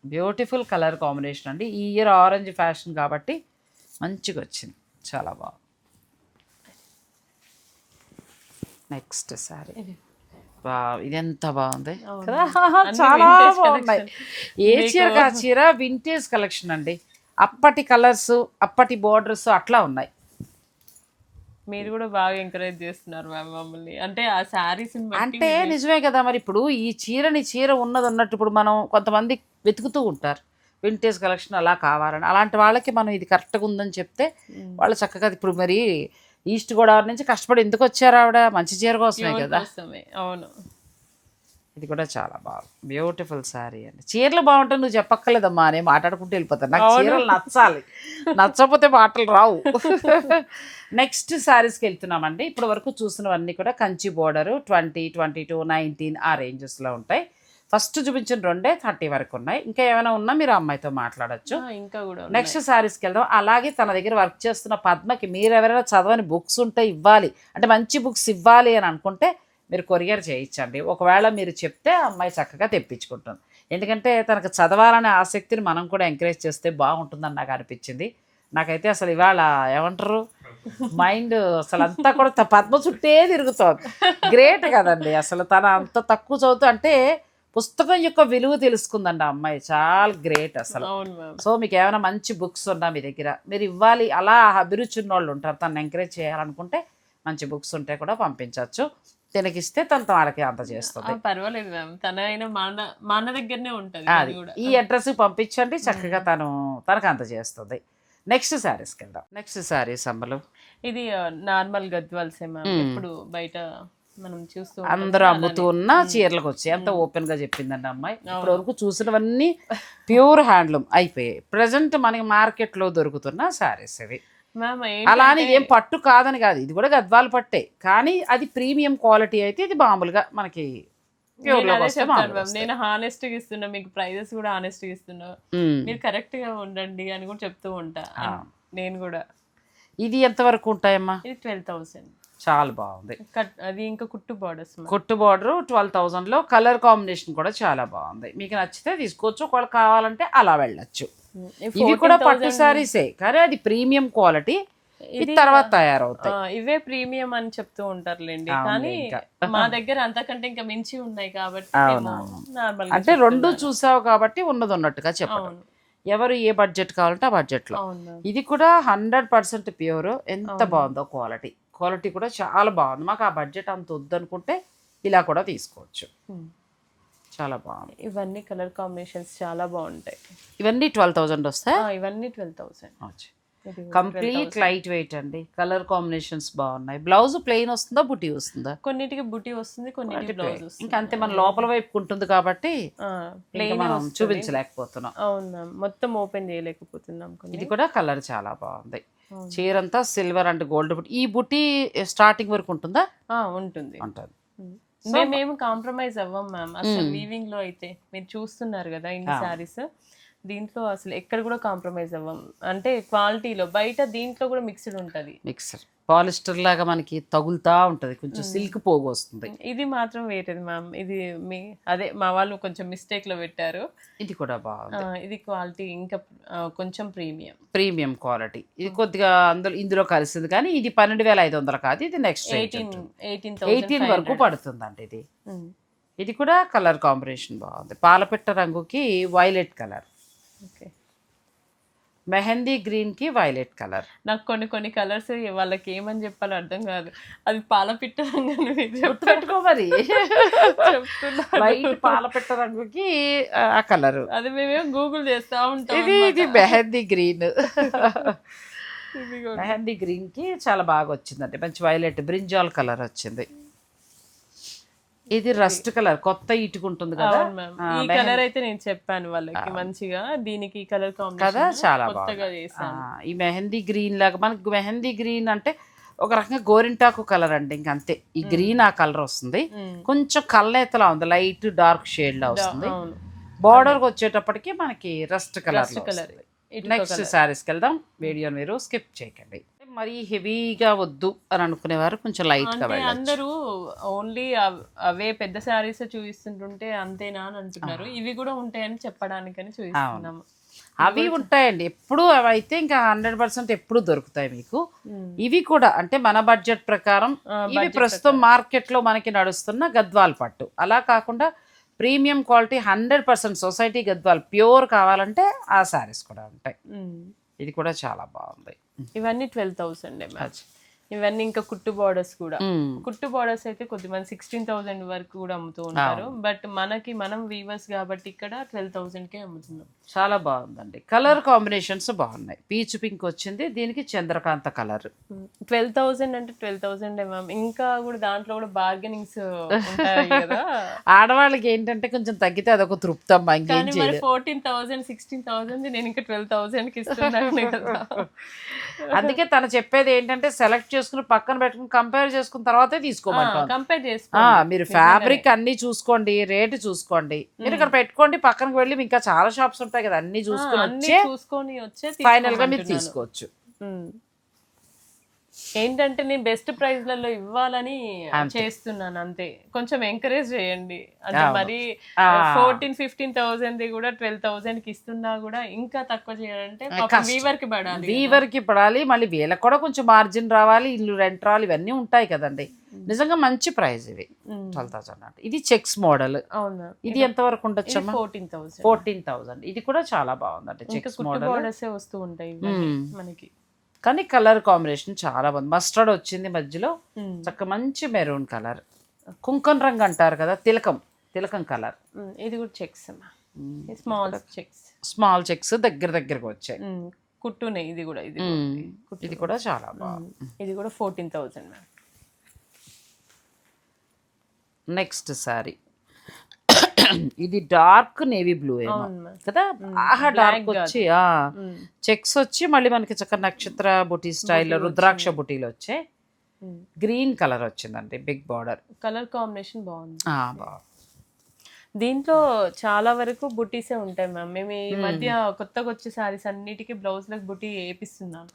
బ్యూటిఫుల్ కలర్ కాంబినేషన్ అండి. ఈ ఇయర్ ఆరెంజ్ ఫ్యాషన్ కాబట్టి మంచిగా వచ్చింది, చాలా బాగుంది. నెక్స్ట్ సారీ ఇది ఎంత బాగుంది కదా, చాలా బాగున్నాయి. ఏ చీర ఆ చీర వింటేజ్ కలెక్షన్ అండి. అప్పటి కలర్స్ అప్పటి బోర్డర్స్ అట్లా ఉన్నాయి. మీరు కూడా బాగా ఎంకరేజ్ చేస్తున్నారు మ్యామ్ మమ్మల్ని, అంటే ఆ శారీస్ అంటే నిజమే కదా. మరి ఇప్పుడు ఈ చీర ఉన్నది ఉన్నట్టు ఇప్పుడు మనం కొంతమంది వెతుకుతూ ఉంటారు వింటేజ్ కలెక్షన్ అలా కావాలని. అలాంటి వాళ్ళకి మనం ఇది కరెక్ట్గా ఉందని చెప్తే వాళ్ళు చక్కగా, ఇప్పుడు మరి ఈస్ట్ గోదావరి నుంచి కష్టపడి ఎందుకు వచ్చారు ఆవిడ, మంచి చీర కోసమే కదా. అవును, ఇది కూడా చాలా బాగుంది, బ్యూటిఫుల్ శారీ అండి. చీరలు బాగుంటాయి నువ్వు చెప్పక్కర్లేదమ్మా, నేను మాట్లాడుకుంటూ వెళ్ళిపోతాను. నాకు చీరలు నచ్చాలి, నచ్చకపోతే మాటలు రావు. నెక్స్ట్ శారీస్కి వెళ్తున్నామండి. ఇప్పుడు వరకు చూసినవన్నీ కూడా కంచి బోర్డరు 20, 22, 19 ఆ రేంజెస్లో ఉంటాయి. ఫస్ట్ చూపించిన 2 30 వరకు ఉన్నాయి. ఇంకా ఏమైనా ఉన్నా మీరు అమ్మాయితో మాట్లాడచ్చు. ఇంకా కూడా నెక్స్ట్ శారీస్కి వెళ్దాం. అలాగే తన దగ్గర వర్క్ చేస్తున్న పద్మకి మీరు ఎవరైనా చదవని బుక్స్ ఉంటే ఇవ్వాలి, అంటే మంచి బుక్స్ ఇవ్వాలి అని అనుకుంటే మీరు కొరియర్ చేయించండి. ఒకవేళ మీరు చెప్తే అమ్మాయి చక్కగా తెప్పించుకుంటుంది. ఎందుకంటే తనకు చదవాలనే ఆసక్తిని మనం కూడా ఎంకరేజ్ చేస్తే బాగుంటుందని నాకు అనిపించింది. నాకైతే అసలు ఇవాళ ఏమంటారు మైండ్ అసలు అంతా కూడా పద్మ చుట్టే తిరుగుతోంది. గ్రేట్ కదండి అసలు, తన అంత తక్కువ చదువుతూ అంటే పుస్తకం యొక్క విలువ తెలుసుకుందండి ఆ అమ్మాయి, చాలా గ్రేట్ అసలు. సో మీకు ఏమైనా మంచి బుక్స్ ఉన్నా మీ దగ్గర మీరు ఇవ్వాలి, అలా అభిరుచి ఉన్న వాళ్ళు ఉంటారు, తను ఎంకరేజ్ చేయాలనుకుంటే మంచి బుక్స్ ఉంటే కూడా పంపించవచ్చు. తినకిస్తే తన వాళ్ళకి అందజేస్తుంది. పర్వాలేదు మ్యామ్, తన అయినా మా అన్న దగ్గరనే ఉంటుంది. ఈ అడ్రస్ పంపించండి, చక్కగా తనకు అందజేస్తుంది. నెక్స్ట్ శారీస్కి వెళ్దాం. నెక్స్ట్ శారీస్ అమ్మలు ఇది నార్మల్ గద్వాల్సే మ్యామ్, ఇప్పుడు బయట మనం చూస్తూ అందరూ అమ్ముతూ ఉన్న చీరలకు వచ్చి ఎంత ఓపెన్ గా చెప్పిందండి అమ్మాయి. ఇప్పటి వరకు చూసినవన్నీ ప్యూర్ హ్యాండ్లూమ్ అయిపోయాయి. ప్రజెంట్ మనకి మార్కెట్ లో దొరుకుతున్న శారీస్ ఇవి. అలా అని ఏం పట్టు కాదని కాదు, ఇది కూడా గద్వాల పట్టే, కానీ అది ప్రీమియం క్వాలిటీ అయితే ఇది మామూలుగా మనకి నేను హానెస్ట్ గా ఇస్తున్నా, మీకు ప్రైజెస్ కూడా హానెస్ట్ గా ఇస్తున్నా, మీరు కరెక్ట్ గా ఉండండి అని కూడా చెప్తూ ఉంటా నేను కూడా. ఇది ఎంత వరకు ఉంటాయమ్మా? ఇది 12,000. చాలా బాగుంది. అది ఇంకా కుట్టు బార్డర్స్, కుట్టు బార్డర్ 12,000లో. కలర్ కాంబినేషన్ కూడా చాలా బాగుంది. మీకు నచ్చితే తీసుకోవచ్చు, ఒకవేళ కావాలంటే అలా వెళ్ళచ్చు. ఇవి కూడా పట్టు శారీసే కానీ అది ప్రీమియం క్వాలిటీ, ఇది తర్వాత తయారవుతాయి. ఇవే ప్రీమియం అని చెప్తూ ఉంటారులేండి, కానీ మా దగ్గర అంతకంటే ఇంకా మించి ఉన్నాయి కాబట్టి నార్మల్. అంటే 2 చూసావు కాబట్టి ఉన్నది ఉన్నట్టుగా చెప్పండి. ఎవరు ఏ బడ్జెట్ కావాలంటే ఆ బడ్జెట్ లో. ఇది కూడా 100% ప్యూర్. ఎంత బాగుందో క్వాలిటీ కూడా చాలా బాగుంది. మాకు ఆ బడ్జెట్ అంత వద్దనుకుంటే ఇలా కూడా తీసుకోవచ్చు, చాలా బాగుంది. ఇవన్నీ కలర్ కాంబినేషన్స్ చాలా బాగుంటాయి. ఇవన్నీ 12,000 వస్తాయి. ఇవన్నీ 12,000. కంప్లీట్ లైట్ వెయిట్ అండి. కలర్ కాంబినేషన్స్ బాగున్నాయి. బ్లౌజ్ ప్లెయిన్ వస్తుందా బుటీ వస్తుందా? కొన్నిటికి బుటీ వస్తుంది, కొన్నిటికి బ్లౌజ్ వస్తుంది. ఇంకా అంతే, మన లోపల వైపు ఉంటుంది కాబట్టి మనం చూపించలేకపోతున్నాం. అవునా, మొత్తం ఓపెన్ చేయలేకపోతున్నాం. ఇది కూడా కలర్ చాలా బాగుంది. చీరంతా సిల్వర్ అండ్ గోల్డ్ బుటీ. ఈ బుటీ స్టార్టింగ్ వరకు ఉంటుందా? ఉంటుంది. మేమేమి కాంప్రమైజ్ అవ్వం మ్యామ్ అసలు. వీవింగ్ లో అయితే మీరు చూస్తున్నారు కదా ఇన్ని శారీస్, దీంట్లో అసలు ఎక్కడ కూడా కాంప్రమైజ్ అవ్వం. అంటే క్వాలిటీలో బయట దీంట్లో కూడా మిక్స్డ్ ఉంటుంది. మిక్సర్ పాలిస్టర్ లాగా మనకి తగులుతా ఉంటది, కొంచెం సిల్క్ పోగు వస్తుంది. ఇది మాత్రం వేరేది మ్యామ్. ఇది అదే మా వాళ్ళు కొంచెం మిస్టేక్ లో పెట్టారు. ఇది కూడా బాగుంది. ఇది క్వాలిటీ ఇంకా కొంచెం ప్రీమియం క్వాలిటీ. ఇది కొద్దిగా ఇందులో కలిసింది, కానీ ఇది 12,500 కాదు, ఇది నెక్స్ట్ 18 వరకు పడుతుందండి. ఇది కూడా కలర్ కాంబినేషన్ బాగుంది. పాలపిట్ట రంగుకి వైలెట్ కలర్, మెహందీ గ్రీన్ కి వైలెట్ కలర్. నాకు కొన్ని కలర్స్ వాళ్ళకి ఏమని చెప్పాలో అర్థం కాదు. అది పాలపిట్ట రంగు పెట్టుకో మరి, వైట్ పాలపిట్ట రంగుకి ఆ కలర్. అది మేమేమో గూగుల్ చేస్తా ఉంటాం. ఇది మెహందీ గ్రీన్. మెహందీ గ్రీన్ కి చాలా బాగా వచ్చిందండి, మంచి వైలెట్ బ్రింజాల్ కలర్ వచ్చింది. ఇది రస్ట్ కలర్ కొత్త ఇటుకుంటుంది కదా. అవును మ్యామ్. ఈ కలర్ అయితే నేను చెప్పాను వాళ్ళకి మంచిగా, దీనికి ఈ కలర్ కదా కాంబినేషన్ చాలా కొత్తగా బాగుంది. చేశాను. ఈ మెహందీ గ్రీన్ లాగా మనకి మెహందీ గ్రీన్ అంటే ఒక రకంగా గోరింటాకు కలర్ అండి, ఇంక అంతే. ఈ గ్రీన్ ఆ కలర్ వస్తుంది, కొంచెం కళ్ళేతలా ఉంది, లైట్ డార్క్ షేడ్ లా వస్తుంది. అవును, బార్డర్ వచ్చేటప్పటికి మనకి రస్ట్ కలర్ కలర్. నెక్స్ట్ శారీస్కి వెళ్దాం. వీడియో మీరు స్కిప్ చేయకండి. మరీ హెవీగా వద్దు అని అనుకునేవారు కొంచెం లైట్ గా అంటే వెళ్ళచ్చు. అందరూ ఓన్లీ అవే పెద్ద శారీస్ చూపిస్తుంటుంటే అంతేనా అని అంటున్నారు. ఇవి కూడా ఉంటాయని చెప్పడానికని చూపిస్తున్నాము. అవి ఉంటాయండి ఎప్పుడు, అవి అయితే ఇంకా 100% ఎప్పుడు దొరుకుతాయి మీకు. ఇవి కూడా అంటే మన బడ్జెట్ ప్రకారం, ఇవి ప్రస్తుతం మార్కెట్ లో మనకి నడుస్తున్న గద్వాల్ పట్టు. అలా కాకుండా premium quality 100% society Gadwal pure కావాలంటే ఆ శారీస్ కూడా ఉంటాయి. ఇది కూడా చాలా బాగుంది. ఇవన్నీ 12,000. ఇవన్నీ ఇంకా కుట్టు బార్డర్స్ కూడా. కుట్టు బార్డర్స్ అయితే కొద్దిమంది 16,000 వరకు కూడా అమ్ముతూ ఉంటారు. బట్ మనం వీవర్స్ కాబట్టి ఇక్కడ 12,000కే అమ్ముతున్నాం. చాలా బాగుందండి. కలర్ కాంబినేషన్స్ బాగున్నాయి. పీచ్ పింక్ వచ్చింది, దీనికి చంద్రకాంత కలర్. 12,000 అంటే 12,000 మ్యామ్. ఇంకా కూడా దాంట్లో కూడా బార్గెనింగ్స్ ఉంటాయి కదా. ఆడవాళ్ళకి ఏంటంటే కొంచెం తగ్గితే అదొక తృప్తమ్మా, ఇంకేం కానీ మరి చేయలేదు. 14,000 16,000 నేను ఇంకా 12,000కి ఇస్తున్నాను కదా. అందుకే తను చెప్పేది ఏంటంటే సెలెక్ట్ చేసుకుని పక్కన పెట్టుకుని కంపేర్ చేసుకున్న తర్వాతే తీసుకోమంటాం. కంపేర్ మీరు చేసుకోండి. ఫ్యాబ్రిక్ అన్ని చూసుకోండి, రేటు చూసుకోండి, మీరు ఇక్కడ పెట్టుకోండి, పక్కనకి వెళ్ళి ఇంకా చాలా షాప్స్ ఉంటాయి కదా, అన్ని చూసుకుని అన్ని వచ్చే చూసుకొని వచ్చే ఫైనల్ గా మీరు తీసుకోవచ్చు. ఏంటంటే నేను బెస్ట్ ప్రైస్లలో ఇవ్వాలని చేస్తున్నాను అంతే. కొంచెం ఎంకరేజ్ చేయండి. అంటే మరి 14,000-15,000 కూడా 12,000కి ఇస్తున్నా కూడా ఇంకా తక్కువ చేయాలంటే వీవర్ కి పడాలి. వీవర్ కి పడాలి, మళ్ళీ వీళ్ళకి కూడా కొంచెం మార్జిన్ రావాలి, ఇల్లు రెంట్ రావాలి, ఇవన్నీ ఉంటాయి కదండి. నిజంగా మంచి ప్రైస్ ఇవి 12,000 అంటే. ఇది చెక్స్ మోడల్. అవునా, ఇది ఎంత వరకు ఉండొచ్చమ్మా? 14,000. ఇది కూడా చాలా బాగుందండి. చెక్స్ మోడల్ బోర్డర్స్ వస్తూ ఉంటాయి మనకి. కానీ కలర్ కాంబినేషన్ చాలా బాగుంది. మస్టర్డ్ వచ్చింది మధ్యలో, చక్క మంచి మెరూన్ కలర్, కుంకం రంగు అంటారు కదా, తిలకం కలర్. ఇది కూడా చెక్స్, స్మాల్ చెక్స్ దగ్గరకు వచ్చాయి. కుట్టునే ఇది కూడా. ఇది కూడా చాలా బాగుంది. ఇది కూడా 14,000 మ్యామ్. నెక్స్ట్ సారీ ఇది డార్క్ నేవీ బ్లూ ఏమో కదా, బాగా డార్క్ వచ్చి చెక్స్ వచ్చి మళ్ళీ మనకి చక్కగా నక్షత్ర బుటీ స్టైల్లో రుద్రాక్ష బుటీలు వచ్చాయి. గ్రీన్ కలర్ వచ్చిందండి, బిగ్ బార్డర్. కలర్ కాంబినేషన్ బాగుంది. బాగుంది. దీంట్లో చాలా వరకు బుటీసే ఉంటాయి మ్యామ్. మేము ఈ మధ్య కొత్తగా వచ్చే సారీస్ అన్నిటికీ బ్లౌజ్ లకు బుటీ వేపిస్తున్నాను.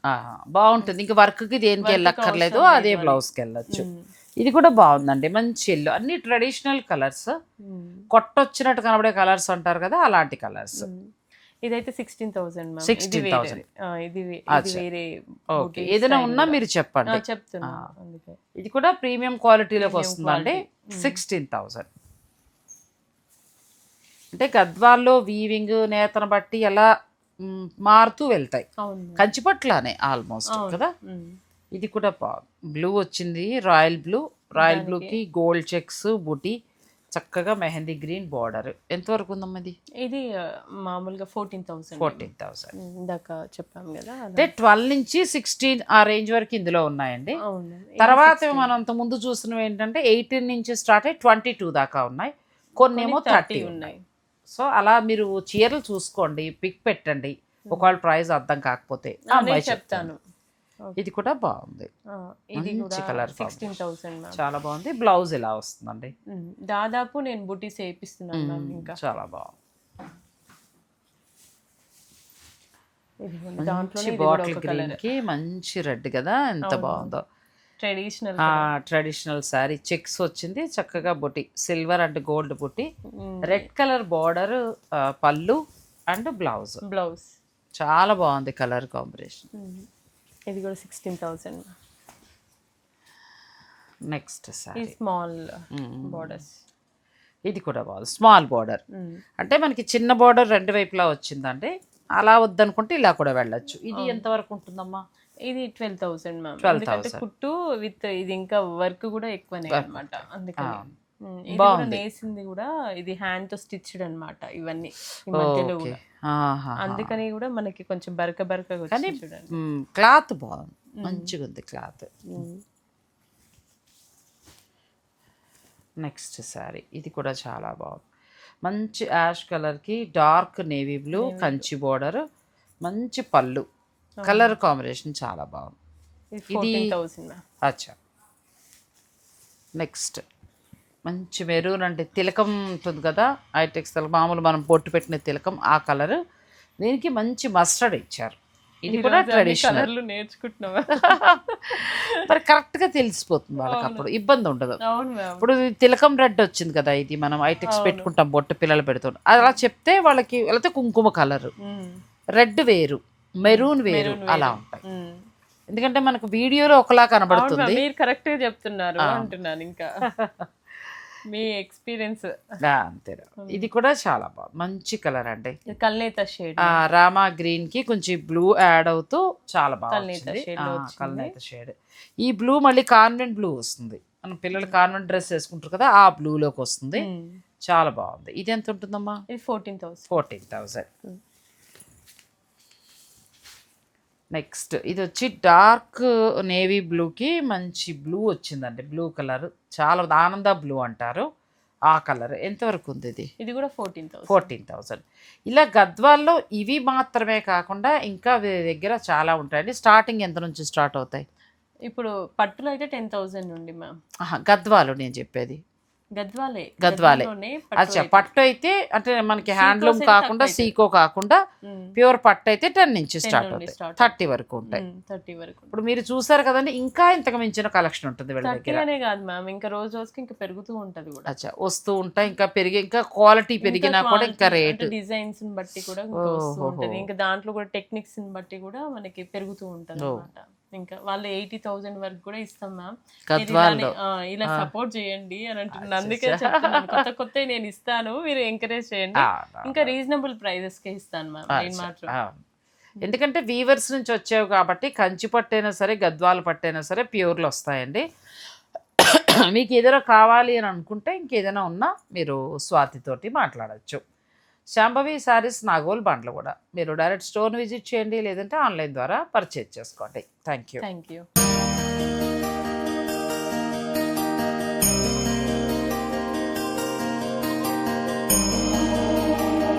బాగుంటుంది, ఇంకా వర్క్ కి దేనికి వెళ్ళక్కర్లేదు, అదే బ్లౌజ్ కి వెళ్ళొచ్చు. ఇది కూడా బాగుందండి, మంచి ఎల్లో, అన్ని ట్రెడిషనల్ కలర్స్, కొట్టొచ్చినట్టు కనబడే కలర్స్ అంటారు కదా, అలాంటి కలర్స్. ఇదైతే 16,000 మ్యామ్. 16,000. ఇది వేరే. ఓకే, ఏదైనా ఉన్నా మీరు చెప్పండి. చెప్తున్నా. అందుకే ఇది కూడా ప్రీమియం క్వాలిటీలోకి వస్తుందండి. 16,000 అంటే గద్వాల్లో వీవింగ్ నేతను బట్టి ఎలా మారుతూ వెళ్తాయి, కంచిపట్లానే ఆల్మోస్ట్ కదా. ఇది కూడా బ్లూ వచ్చింది, రాయల్ బ్లూకి గోల్డ్ చెక్స్ బుటీ, చక్కగా మెహందీ గ్రీన్ బార్డర్. ఎంతవరకు ఉందమ్మా ఇది? ఇది మామూలుగా 14,000 ఇందాక చెప్పాము కదా. అంటే 12 నుంచి 16 ఆ రేంజ్ వరకు ఇందులో ఉన్నాయండి. తర్వాత మనం అంత ముందు చూసినవి ఏంటంటే 18 నుంచి స్టార్ట్ అయ్యి 22 దాకా ఉన్నాయి, కొన్నేమో 30 ఉన్నాయి. సో అలా మీరు చీరలు చూసుకోండి, పిక్ పెట్టండి, ఒకవేళ ప్రైస్ అర్థం కాకపోతే చెప్తాను. ఇది కూడా బాగుంది, మంచి కలర్, 16,000 చాలా బాగుంది. బ్లౌజ్ ఇలా వస్తుందండి. దాదాపు నేను బుటీస్ వేపిస్తున్నాను. ఇంకా చాలా బాగుంది. దాంట్లో బాటిల్ గ్రీన్ కి మంచి రెడ్ కదా, ఎంత బాగుందో. ట్రెడిషనల్ శారీ, చెక్స్ వచ్చింది, చక్కగా బుటీ, silver and gold buti, red colour border, పళ్ళు అండ్ బ్లౌజ్. చాలా బాగుంది కలర్ కాంబినేషన్. ఇది కూడా 16,000. Next sorry small borders. ఇది కూడా బాగుంది, స్మాల్ బార్డర్. అంటే మనకి చిన్న బార్డర్ రెండు వైపులా వచ్చిందండి. అలా వద్దనుకుంటే ఇలా కూడా వెళ్ళొచ్చు. ఇది ఎంత వరకు ఉంటుందమ్మా? ఇది 12,000 మ్యామ్. ఎందుకంటే కుట్టు విత్ ఇది ఇంకా వర్క్ కూడా ఎక్కువనే అన్నమాట. అందుకని నేసింది కూడా ఇది హ్యాండ్ తో స్టిచ్డ్ అన్నమాట. ఇవన్నీ ఈ మధ్యలో కూడా, అందుకని కూడా మనకి కొంచెం బరకగా వచ్చింది చూడండి. క్లాత్ బాగుంది, మంచిగా ఉంది క్లాత్. నెక్స్ట్ శారీ ఇది కూడా చాలా బాగుంది. మంచి యాష్ కలర్కి dark navy blue Kanchi border, మంచి పళ్ళు, కలర్ కాంబినేషన్ చాలా బాగుంది. ఇది 14,000. అచ్చా. నెక్స్ట్ మంచి మెరూన్ అంటే తిలకం ఉంటుంది కదా, ఐటెక్స్ తిలకం మామూలు మనం బొట్టు పెట్టిన తిలకం, ఆ కలర్. దీనికి మంచి మస్టర్డ్ ఇచ్చారు. ఇది కూడా ట్రెడిషనల్. కలర్లు నేర్చుకుంటున్నావా? మరి కరెక్ట్గా తెలిసిపోతుంది వాళ్ళకి, అప్పుడు ఇబ్బంది ఉండదు. అవును మ్యామ్. ఇప్పుడు తిలకం రెడ్ వచ్చింది కదా, ఇది మనం ఐటెక్స్ పెట్టుకుంటాం, బొట్టు పిల్లలు పెడుతుంటాం, అలా చెప్తే వాళ్ళకి, లేకపోతే కుంకుమ కలర్, రెడ్ వేరు, మెరూన్ వేరు, అలా ఉంటాయి. ఎందుకంటే మనకు వీడియోలో ఒకలా కనబడుతుంది. మీరు కరెక్ట్ గా చెప్తున్నారు అంటున్నాను, ఇంకా మీ ఎక్స్పీరియన్స్. అంతే. ఇది కూడా చాలా బాగుంది, మంచి కలర్ అండి. కల్నేత షేడ్, రామా గ్రీన్ కి కొంచెం బ్లూ యాడ్ అవుతూ చాలా కల్నేత బాగుంది. కల్నేత షేడ్. ఈ బ్లూ మళ్ళీ కాన్వెంట్ బ్లూ వస్తుంది, మనం పిల్లలు కాన్వెంట్ డ్రెస్ వేసుకుంటారు కదా, ఆ బ్లూలోకి వస్తుంది. చాలా బాగుంది. ఇది ఎంత ఉంటుందమ్మా? ఇది 14,000. 14,000. నెక్స్ట్ ఇది వచ్చి డార్క్ నేవీ బ్లూకి మంచి బ్లూ వచ్చిందండి, బ్లూ కలర్, చాలా ఆనంద బ్లూ అంటారు, ఆ కలర్. ఎంతవరకు ఉంది ఇది? ఇది కూడా 14,000. 14,000. ఇలా గద్వాల్లో ఇవి మాత్రమే కాకుండా ఇంకా వీరి దగ్గర చాలా ఉంటాయండి. స్టార్టింగ్ ఎంత నుంచి స్టార్ట్ అవుతాయి? ఇప్పుడు పట్టులో అయితే 10,000 నుండి మ్యామ్. గద్వాలు నేను చెప్పేది, గద్వాలే. అచ్చా. పట్టు అయితే అంటే మనకి హ్యాండ్లూమ్ కాకుండా, సీకో కాకుండా ప్యూర్ పట్టు అయితే 10 నుంచి స్టార్ట్ అవుతాయి, 30 వరకు ఉంటాయి. 30 వరకు. ఇప్పుడు మీరు చూసారు కదండి, ఇంకా ఇంతకు మించిన కలెక్షన్ ఉంటుంది వీళ్ళ దగ్గర. 30 అనే కాదు మ్యామ్, ఇంకా రోజు రోజుకి ఇంకా పెరుగుతూ ఉంటది కూడా. అచ్చా, వస్తూ ఉంటాయి, ఇంకా పెరిగి, ఇంకా క్వాలిటీ పెరిగినా కూడా ఇంకా రేట్, డిజైన్స్ బట్టి కూడా ఇంకా వస్తూ ఉంటది. ఇంకా దాంట్లో కూడా టెక్నిక్స్ బట్టి కూడా మనకి పెరుగుతూ ఉంటది అన్నమాట. ఇంకా వాళ్ళు 80,000 వరకు కూడా ఇస్తాం మ్యామ్. ఇలా సపోర్ట్ చేయండి అని అంటున్నాను, అందుకే చెప్తున్నాను. కొత్త కొత్త నేను ఇస్తాను, మీరు ఎంకరేజ్ చేయండి. ఇంకా రీజనబుల్ ప్రైజెస్ కే ఇస్తాను మ్యామ్ నేను మాత్రం. ఎందుకంటే వీవర్స్ నుంచి వచ్చేవి కాబట్టి, కంచి పట్టైనా సరే, గద్వాలు పట్టైనా సరే ప్యూర్లు వస్తాయండి. మీకు ఏదైనా కావాలి అని అనుకుంటే ఇంకేదైనా ఉన్నా మీరు స్వాతితోటి మాట్లాడచ్చు. శాంభవి శారీస్, నాగోల్ బండ్లు కూడా మీరు డైరెక్ట్ స్టోర్ని విజిట్ చేయండి, లేదంటే ఆన్లైన్ ద్వారా పర్చేజ్ చేసుకోండి. Thank you.